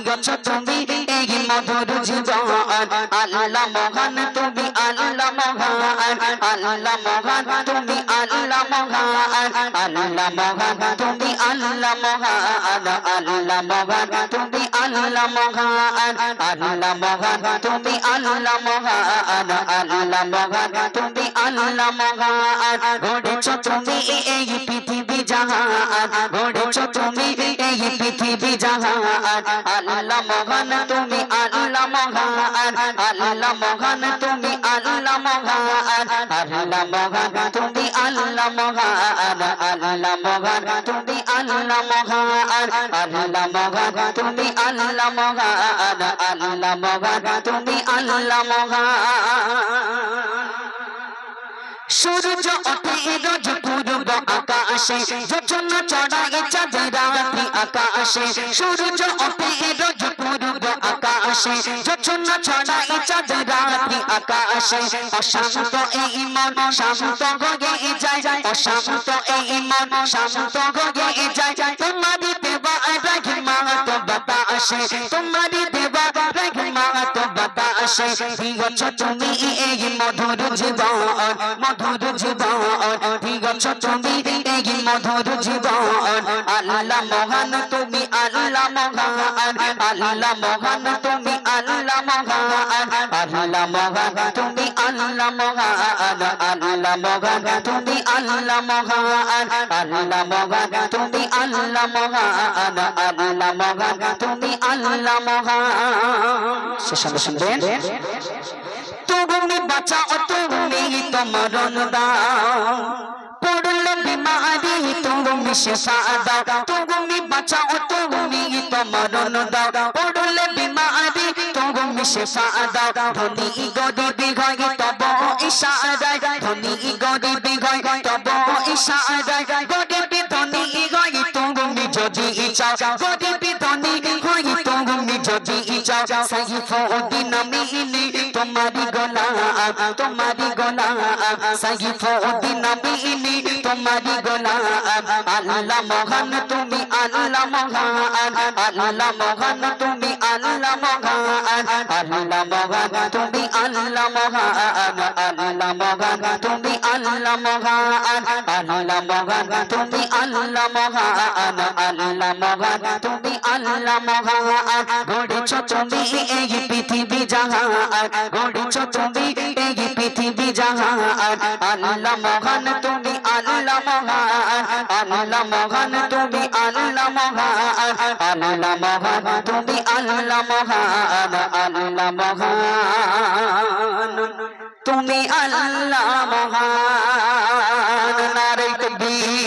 দিয়েছ তুমি এই মধুর জীবন আল্লাহ মহান তুমি আল্লাহ মহান আল্লাহ মহান তুমি আল্লাহ মহান আল্লাহ মহান তুমি আল্লাহ মহান আল্লাহ মহান তুমি আল্লাহ মহান আল্লাহ মহান তুমি আল্লাহ মহান আল্লাহ মহান তুমি আল্লাহ মহান গড়েছ তুমি এই পৃথিবী জাহান গড়েছ তুমি এই পৃথিবী জাহান আল্লাহ মহান তুমি আল্লাহ মহান আল্লাহ মহান তুমি আল্লাহ মহান আল্লাহ মহান তুমি আল্লাহ মহান আল্লাহ মহান তুমি আল্লাহ মহান আল্লাহ মহান তুমি আল্লাহ মহান আল্লাহ মহান তুমি আল্লাহ মহান সূর্য ওঠে রোজ পূর্ব আকাশে যোজন চড়াই চাঁদ রাত্রি আকাশে সূর্য ওঠে রোজ পূর্ব আকাশে যোজন চড়াই চাঁদ রাত্রি আকাশে অশান্ত এই মন শান্ত হয়ে যায় অশান্ত এই মন শান্ত হয়ে যায় তোমারই দেওয়া রহমত বাতাসে তোমারই দেওয়া রহমত বাতাসে দিয়েছ তুমি এই মধুর জীবন মধুর জীবন দিয়েছ তুমি এই মধুর জীবন আল্লাহ মহান তুমি আল্লাহ মহান আল্লাহ মহান তুমি আল্লাহ মহান আল্লাহ মহান তুমি আল্লাহ মহান আল্লাহ মহান তুমি আল্লাহ মহান আল্লাহ মহান তুমি আল্লাহ মহান আল্লাহ মহান তুমি আল্লাহ মহান শেষ শুনবেন তুমি বাঁচাও তুমি তো মরণ দাও পড়লো বিমারি তুমি শেষা দাও তুমি বাঁচাও তুমি তো মরণ দাও পড়লো বিমারি তুমি শেষা দাও ধনী গরিবি হয় তব ইশারায় ধনী গরিবি হয় তব ইশারায় গরিবি ধনী হয় তুমি যদি চাও গরিবি ধনী হয় তুমি যদি চাও সাইফুদ্দিন আমিনী তোমারি গোলাম তোমারি গোলাম সাইফুদ্দিন আমিনী তোমারি গোলাম আল্লাহ মহান তুমি আল্লাহ মহান আল্লাহ মহান তুমি আল্লাহ মহান আল্লাহ মহান তুমি আল্লাহ মহান আল্লাহ মহান তুমি আল্লাহ মহান আল্লাহ মহান তুমি আল্লাহ মহান আল্লাহ মহান তুমি আল্লাহ মহান গড়েছ তুমি এই পৃথিবী জাহান গড়েছ তুমি এই পৃথিবী জাহান আল্লাহ মহান তুমি আল্লাহ মহান আল্লাহ মহান তুমি আল্লাহ মহান আল্লাহ মহান তুমি আল্লাহ মহান আল্লাহ মহান তুমি আল্লাহ মহান নারে তাকবীর।